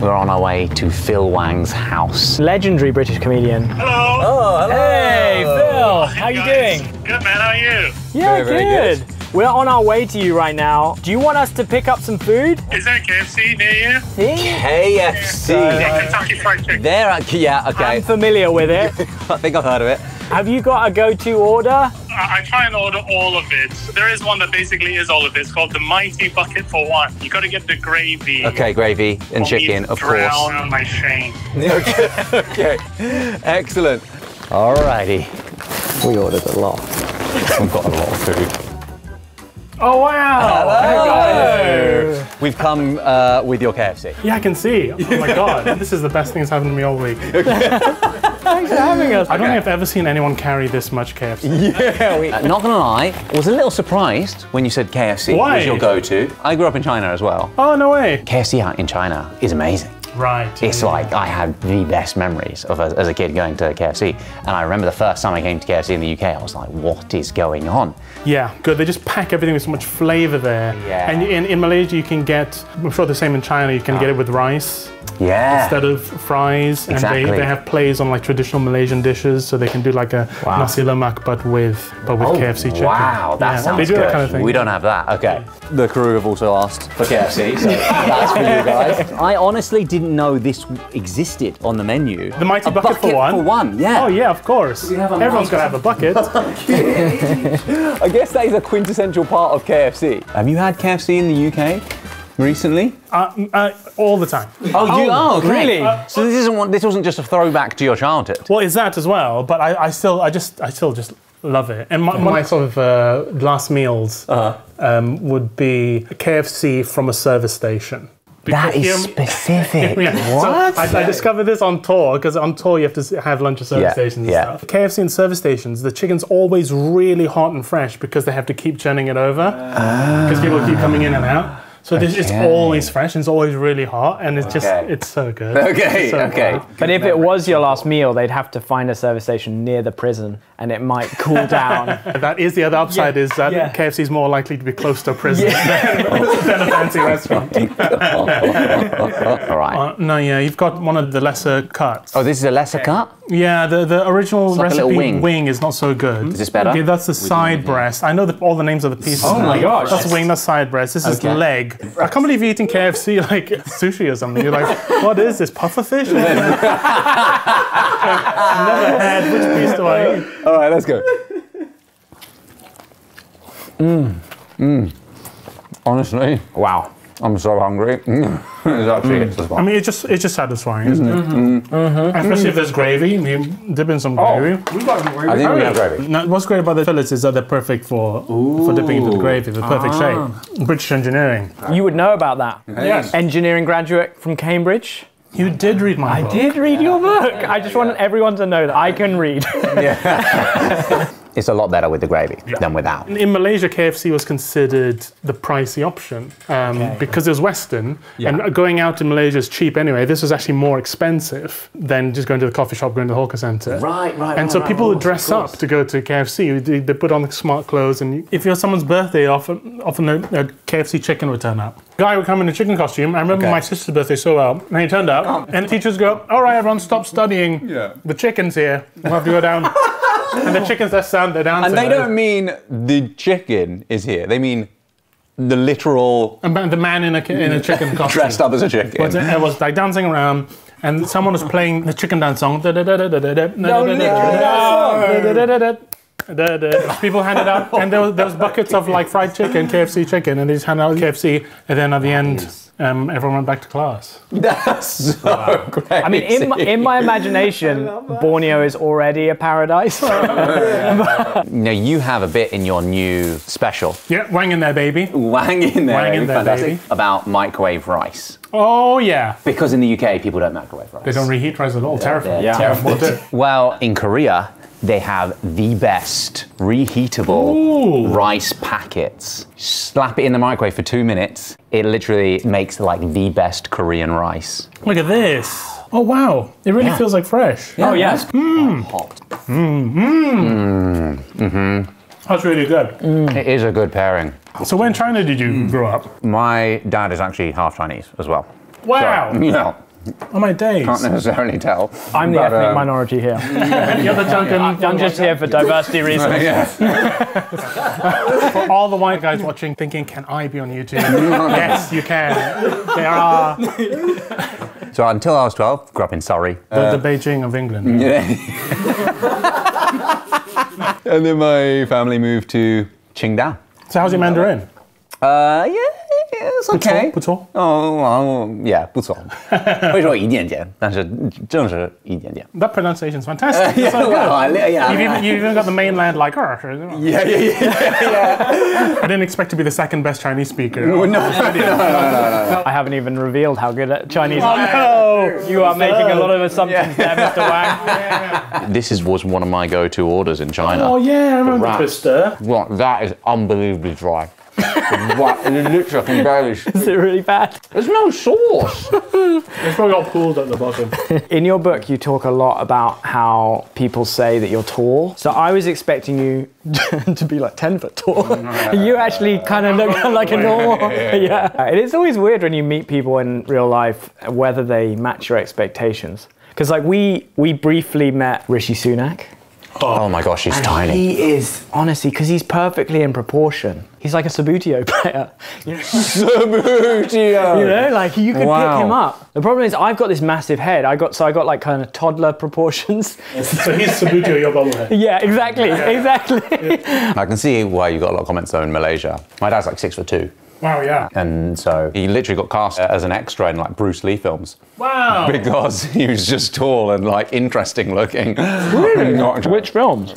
We're on our way to Phil Wang's house. Legendary British comedian. Hello. Oh, hello. Hey, Phil. How you guys. doing? Good, man. How are you? Yeah, very good. We're on our way to you right now. Do you want us to pick up some food? Is there a KFC near you? KFC. Yeah, Kentucky Fried Chicken. Yeah, okay. I'm familiar with it. I think I've heard of it. Have you got a go-to order? I try and order all of it. There is one that basically is all of it. It's called the Mighty Bucket for One. You got to get the gravy. Okay, gravy and chicken, of course. Drown my shame. Okay. Excellent. Alrighty. We ordered a lot. We've got a lot of food. Oh, wow. Hello. We've come with your KFC. Yeah, I can see. Oh my God, this is the best thing that's happened to me all week. Thanks for having us. I don't think I've ever seen anyone carry this much KFC. Yeah. Not gonna lie, I was a little surprised when you said KFC Why? was your go-to. I grew up in China as well. Oh, no way. KFC out in China is amazing. Right. It's like I had the best memories of as a kid going to KFC. And I remember the first time I came to KFC in the UK, I was like, what is going on? Yeah, good. They just pack everything with so much flavor there. Yeah. And in Malaysia, you can get, I'm sure the same in China, you can get it with rice. Yeah. Instead of fries. Exactly. And they have plays on like traditional Malaysian dishes, so they can do like a nasi lemak but with KFC chicken. Wow, that sounds They do good. that kind of thing. We don't have that. Okay. The crew have also asked for KFC, so that's for you guys. I honestly didn't know this existed on the menu. The Mighty Bucket for One? For one, yeah. Oh yeah, of course. Everyone's got to have a bucket. I guess that is a quintessential part of KFC. Have you had KFC in the UK recently? All the time. Oh, okay. really? So this wasn't just a throwback to your childhood. Well, it's that as well, but I still just love it. And my sort of last meals would be KFC from a service station. That is specific. Yeah. What? So I discovered this on tour, because on tour you have to have lunch at service stations and stuff. KFC and service stations, the chicken's always really hot and fresh because they have to keep churning it over, because people keep coming in and out. So it's always fresh and it's always really hot, and it's just, it's so good. Okay, so okay. good. But if it was your last meal, they'd have to find a service station near the prison and it might cool down. That is the other upside, is that KFC is more likely to be close to a prison than a fancy restaurant. All right. No, yeah, you've got one of the lesser cuts. Oh, this is a lesser cut? Yeah, the original like a recipe little wing. is not so good. Is this better? Okay, that's the side breast. I know all the names of the pieces. Oh my gosh. That's wing, that's side breast. This is leg. I can't believe you're eating KFC like sushi or something. You're like, what is this, puffer fish? I've never had. Which piece do I eat? All right, let's go. Honestly, wow. I'm so hungry. It's actually satisfying. I mean, it's just satisfying, isn't it? Especially if there's gravy. You dip in some gravy. We got some gravy. I think we have gravy. Now, what's great about the fillets is that they're perfect for dipping into the gravy. The perfect shape. British engineering. You would know about that. Yes. Engineering graduate from Cambridge. You did read my book. I did read your book. I just want everyone to know that I can read. It's a lot better with the gravy than without. In Malaysia, KFC was considered the pricey option because it was Western, and going out in Malaysia is cheap anyway. This was actually more expensive than just going to the coffee shop, going to the hawker centre. Right. And so people would dress up to go to KFC. They put on the smart clothes, and if it was someone's birthday, often a KFC chicken would turn up. Guy would come in a chicken costume. I remember my sister's birthday so well, and he turned up, and teachers go, "All right, everyone, stop studying. The chicken's here. We'll have to go down." And the chickens that sound, they're dancing. And they don't mean the chicken is here. They mean the literal... The man in a chicken costume. Dressed up as a chicken. It was like dancing around, and someone was playing the chicken dance song. People handed out, and there was buckets of like fried chicken, KFC chicken, and they just handed out KFC, and then at the end, everyone went back to class. That's so great. I mean, in my imagination, Borneo is already a paradise. Now, you have a bit in your new special. Yeah, Wang in there, baby. Wang in there, Wang in there, fantastic. baby. About microwave rice. Oh, yeah. Because in the UK, people don't microwave rice. They don't reheat rice at all. Terrifying. Terrible. Well, in Korea, they have the best reheatable rice packets. Slap it in the microwave for 2 minutes. It literally makes like the best Korean rice. Look at this. Oh, wow. It really feels like fresh. Oh, yes. Hot. That's really good. It is a good pairing. So when in China did you grow up? My dad is actually half Chinese as well. Wow. So, Oh my days. Can't necessarily tell. I'm the ethnic minority here. You're the Duncan. I'm just here for diversity reasons. For all the white guys watching, thinking, can I be on YouTube? Yes, you can. There are. So until I was 12, grew up in Surrey. The Beijing of England. Yeah. And then my family moved to Qingdao. So how's your Mandarin? Yeah, it's okay. 不错. Oh, yeah, 不错。会说一点点，但是正是一点点。That pronunciation's fantastic. It's so good. Yeah. You've even got the mainland like, Yeah. I didn't expect to be the second best Chinese speaker. No. I haven't even revealed how good at Chinese I am. No! You are making a lot of assumptions there, Mr. Wang. This was one of my go-to orders in China. Oh yeah, I remember Twister. Well, that is unbelievably dry. What? Literally, I can barely. Is it really bad? There's no sauce. It's probably got pools at the bottom. In your book, you talk a lot about how people say that you're tall. So I was expecting you to be like 10 foot tall. You actually kind of look like a normal. Yeah. It is always weird when you meet people in real life, whether they match your expectations. Because like we briefly met Rishi Sunak. Oh my gosh, he's tiny. He is, honestly, because he's perfectly in proportion. He's like a Subbuteo player. Subbuteo! You know, like you could pick him up. The problem is I've got this massive head. I got like kind of toddler proportions. So he's Subbuteo, your bobblehead. Yeah, exactly. I can see why you got a lot of comments though in Malaysia. My dad's like 6'2". Wow, yeah. And so he literally got cast as an extra in like Bruce Lee films. Wow. Because he was just tall and like interesting looking. Really? Which films?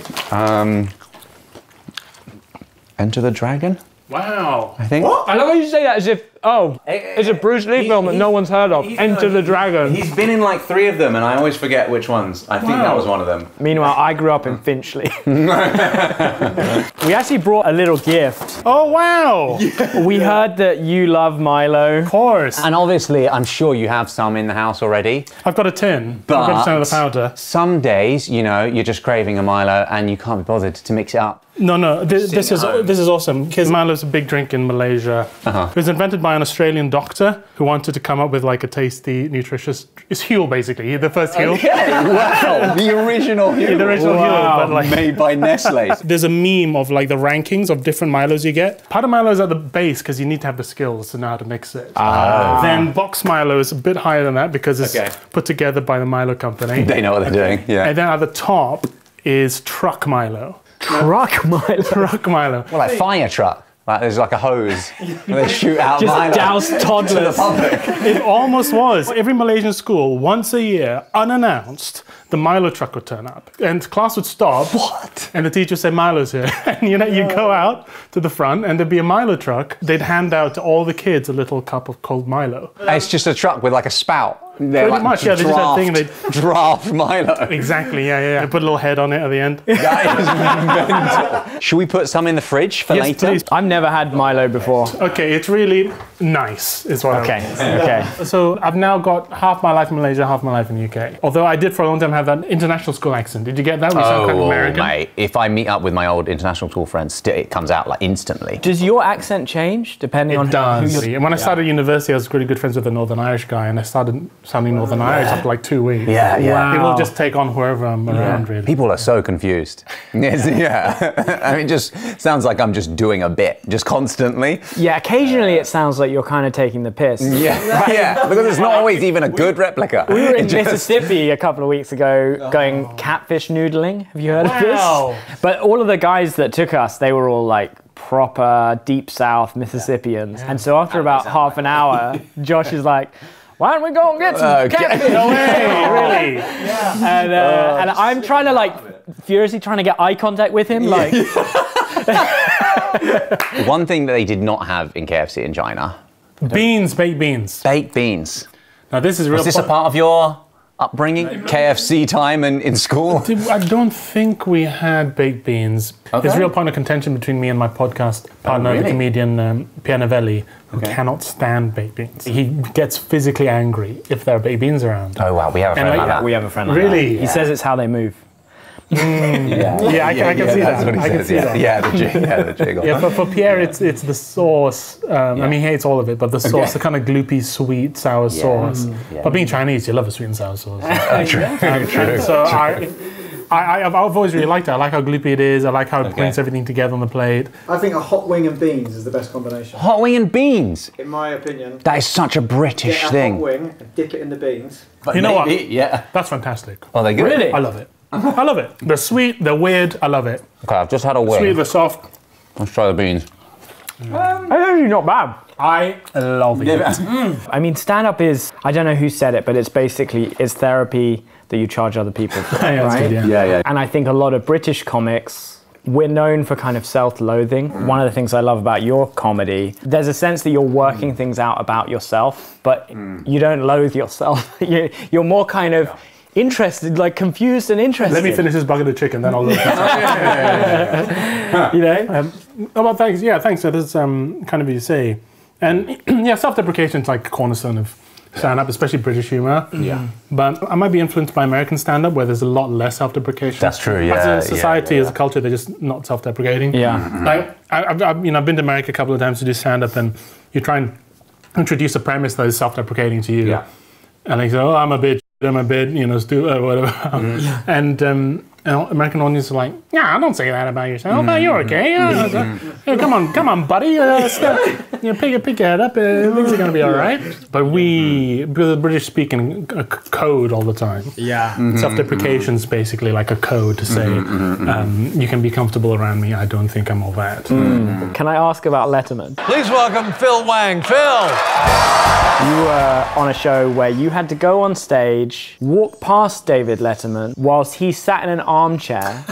Enter the Dragon, Wow. I think. I love how you say that as if, it's a Bruce Lee film that no one's heard of. Enter the Dragon. He's been in like 3 of them and I always forget which ones. I think that was one of them. Meanwhile, I grew up in Finchley. We actually brought a little gift. Oh, wow. We heard that you love Milo. Of course. And obviously, I'm sure you have some in the house already. I've got a tin. But I've got a tin of the powder. Some days, you know, you're just craving a Milo and you can't be bothered to mix it up. No. This is awesome. Because Milo's a big drink in Malaysia. It was invented by an Australian doctor who wanted to come up with like a tasty, nutritious. It's Huel basically. The first Huel. Wow, the original Huel. The original Huel, but like made by Nestle. There's a meme of like the rankings of different Milos you get. Powder Milo is at the base because you need to have the skills to know how to mix it. Then box Milo is a bit higher than that because it's put together by the Milo company. They know what they're doing. Yeah. And then at the top is truck Milo. Truck Milo? Truck Milo. Well, like fire truck. Like there's like a hose and they shoot out Just Milo douse toddlers. to the public. It almost was. Every Malaysian school, once a year, unannounced, the Milo truck would turn up. And class would stop. What? And the teacher would say, Milo's here. And you'd go out to the front and there'd be a Milo truck. They'd hand out to all the kids a little cup of cold Milo. It's just a truck with like a spout. Pretty much, yeah. They just had a thing. Draft Milo. Exactly, yeah. They put a little head on it at the end. That is mental. Should we put some in the fridge for later? Please. I've never had Milo before. Okay, it's really nice, is what Okay. So I've now got half my life in Malaysia, half my life in the UK. Although I did for a long time have that international school accent. Did you get that? We sound kind of American. Mate, if I meet up with my old international school friends, it comes out like instantly. Does your accent change depending on who you're... And when I started university, I was really good friends with a Northern Irish guy, and I started sounding Northern Irish after like 2 weeks. Yeah. Wow. It will just take on whoever I'm around, really. People are so confused. Yeah. I mean, it just sounds like I'm just doing a bit, just constantly. Yeah, occasionally it sounds like you're kind of taking the piss. Yeah, because it's not always even a good replica. We were in Mississippi a couple of weeks ago going catfish noodling. Have you heard of this? But all of the guys that took us, they were all like proper deep south Mississippians. And so after about half an hour, Josh is like, why don't we go and get some catfish? No way, really? And I'm trying to like, furiously trying to get eye contact with him. Like, one thing that they did not have in KFC in China. Beans, baked beans. Baked beans. Now this is real. Was this a part of your upbringing? KFC time and in school? I don't think we had baked beans. There's a real point of contention between me and my podcast partner, the comedian Pierre Novelli, who cannot stand baked beans. He gets physically angry if there are baked beans around. Oh wow, we have a friend like that. We have a friend like Really? that. He says it's how they move. Yeah, I can see that. I can see that. Yeah, the jiggle. Yeah, but for Pierre, it's the sauce. I mean, he hates all of it, but the sauce, the kind of gloopy, sweet, sour sauce. But being Chinese, you love a sweet and sour sauce. True. So I've always really liked it. I like how gloopy it is. I like how it brings everything together on the plate. I think a hot wing and beans is the best combination. Hot wing and beans? In my opinion. That is such a British thing. Get a hot wing and dip it in the beans. But you know what? Yeah. That's fantastic. Oh, they good? Really? I love it. I love it. They're sweet, they're weird, I love it. Okay, I've just had a wing. Sweet, they're soft. Let's try the beans. Actually not bad. I love it. I mean, stand-up is, I don't know who said it, but it's basically, it's therapy that you charge other people for, right? Yeah. And I think a lot of British comics, we're known for kind of self-loathing. One of the things I love about your comedy, there's a sense that you're working things out about yourself, but you don't loathe yourself. You're more kind of interested, like confused and interested. Let me finish this bucket of chicken, then I'll look. You know? Well, thanks. Yeah, thanks. So that's kind of what you say. And yeah, self-deprecation is like a cornerstone of stand-up, especially British humour. Yeah. But I might be influenced by American stand-up, where there's a lot less self-deprecation. That's true, yeah. As a society, as a culture, they're just not self-deprecating. Yeah. Like, I've been to America a couple of times to do stand-up, and you try and introduce a premise that is self-deprecating to you. Yeah. And they say, oh, I'm a bitch, stupid, whatever. And American audience are like, yeah, I don't say that about yourself. You're okay. Hey, come on, buddy. Pick your head up. Things are going to be all right. But the British speak in a code all the time. Yeah. Self-deprecation is basically like a code to say, you can be comfortable around me. I don't think I'm all that. Can I ask about Letterman? Please welcome Phil Wang. Phil! You were on a show where you had to go on stage, walk past David Letterman whilst he sat in an armchair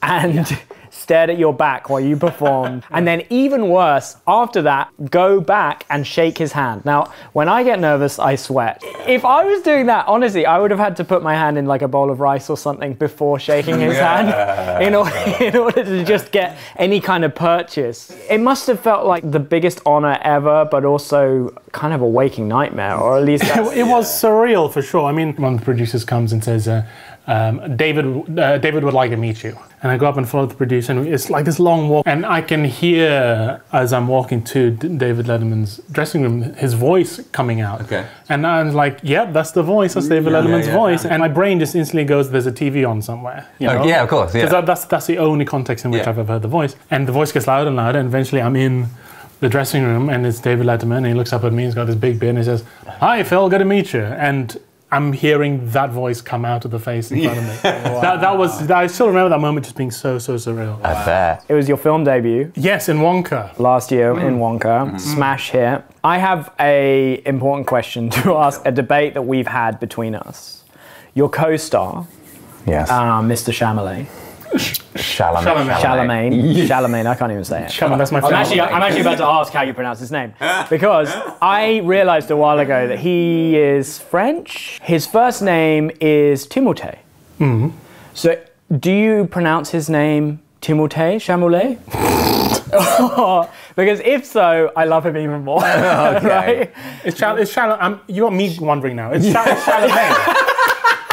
and stared at your back while you performed. And then even worse, after that, go back and shake his hand. Now, when I get nervous, I sweat. If I was doing that, honestly, I would have had to put my hand in like a bowl of rice or something before shaking his hand in order to just get any kind of purchase. It must have felt like the biggest honor ever, but also kind of a waking nightmare, or at least it was surreal for sure. I mean, one of the producers comes and says, David would like to meet you. And I go up and follow the producer, and it's like this long walk, and I can hear, as I'm walking to David Letterman's dressing room, his voice coming out. Okay. And I'm like, yep, that's the voice, that's David Letterman's voice. And my brain just instantly goes, there's a TV on somewhere. You know? Yeah, of course, yeah. Because that's the only context in which I've ever heard the voice. And the voice gets louder and louder, and eventually I'm in the dressing room, and it's David Letterman, and he looks up at me, he's got this big beard, and he says, hi, Phil, good to meet you. And I'm hearing that voice come out of the face in front of me. Wow. I still remember that moment just being so surreal. I bet. It was your film debut. Yes, in Wonka. Last year in Wonka. Smash hit. I have an important question to ask, a debate that we've had between us. Your co-star, yes, Mr. Chalamet. Chalamet, I can't even say it. That's my favorite. I'm actually about to ask how you pronounce his name. Because I realized a while ago that he is French. His first name is Timothée. So do you pronounce his name Timothée Chalamet? Because if so, I love him even more. Right? It's Chalamet. You got me wondering now. It's Chalamet.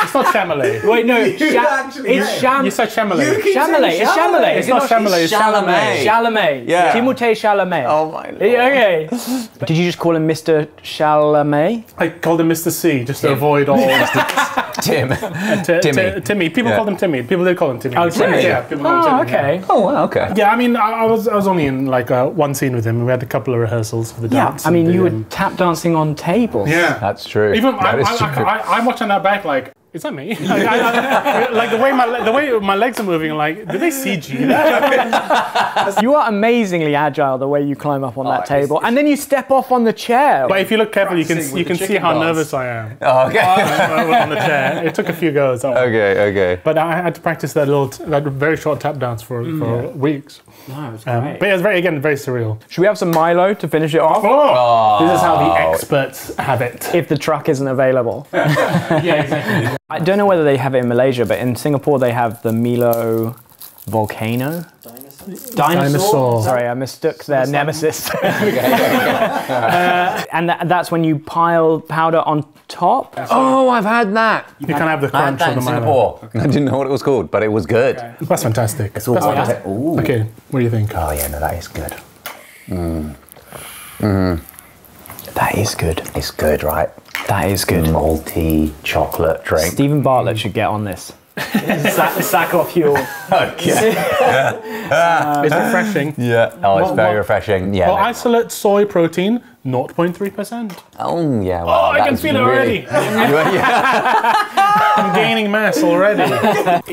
It's not Chalamet. Wait, no. You said Chalamet. Chalamet. It's Chalamet. It's not Chalamet. It's Chalamet. Chalamet. Yeah. Timothée Chalamet. Oh my Lord. Okay. Did you just call him Mr. Chalamet? I called him Mr. C just to avoid all Timmy. Timmy. People called him Timmy. People did call him Timmy. Oh, Timmy. Yeah, people call him Timmy. Okay. Yeah. Oh, wow, okay. Yeah, I mean, I was only in like one scene with him. We had a couple of rehearsals for the dance. I mean, you were tap dancing on tables. Yeah. That's true. Even I'm watching that back like, is that me? Like the way my legs are moving, like, did they CG that? You are amazingly agile the way you climb up on that table, and then you step off on the chair. But if you look carefully, you can see how nervous I am. Oh, okay. On the chair. It took a few goes. Okay. But I had to practice that very short tap dance for weeks. No, it was great. But it was very surreal. Should we have some Milo to finish it off? This is how the experts have it. If the truck isn't available. Yeah, exactly. I don't know whether they have it in Malaysia, but in Singapore they have the Milo volcano. Dinosaur. Sorry, I mistook their nemesis. And that's when you pile powder on top. Oh, I've had that. You can have the I had crunch that of in the Milo. Singapore. I didn't know what it was called, but it was good. Okay. That's fantastic. It's all That's Ooh. Okay, what do you think? Oh yeah, no, that is good. That is good. It's good, right? That is good. Malty chocolate drink. Stephen Bartlett should get on this. Sack off you all. Okay. It's refreshing. Yeah. Oh, it's very refreshing. Yeah. Well, isolate soy protein, 0.3%. Oh yeah. Oh, Well, I can feel it already. I'm gaining mass already.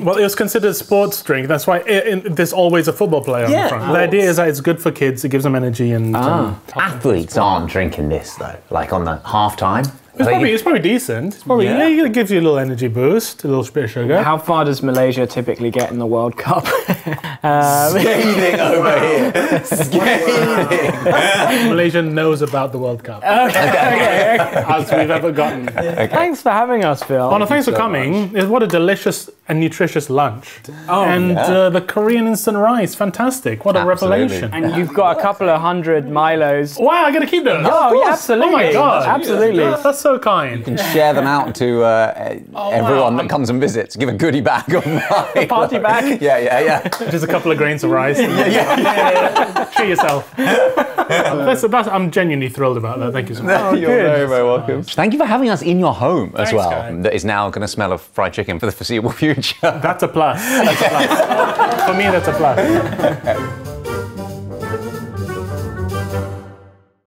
Well, it was considered a sports drink. That's why there's always a football player on the front. The idea is that it's good for kids. It gives them energy and. Athletes aren't drinking this though. Like on the half time. It's probably decent. It's probably it gives you a little energy boost, a little bit of sugar. How far does Malaysia typically get in the World Cup? Scathing over here. Scathing. Malaysia knows about the World Cup. Okay. As we've ever gotten. Thanks for having us, Phil. Oh, no, thanks for coming. What a delicious and nutritious lunch. The Korean instant rice, fantastic. What a revelation. And you've got a couple of 100 Milos. Wow, I gotta keep those. Oh, yeah, absolutely. Oh my God. Absolutely. That's so kind. You can share them out to everyone that comes and visits. Give a goodie bag of mine. Party bag? Yeah. Just a couple of grains of rice. Treat yourself. I'm genuinely thrilled about that. Thank you so much. You're very, very welcome. Thank you for having us in your home as well. Guy. That is now going to smell of fried chicken for the foreseeable future. That's a plus. For me, that's a plus.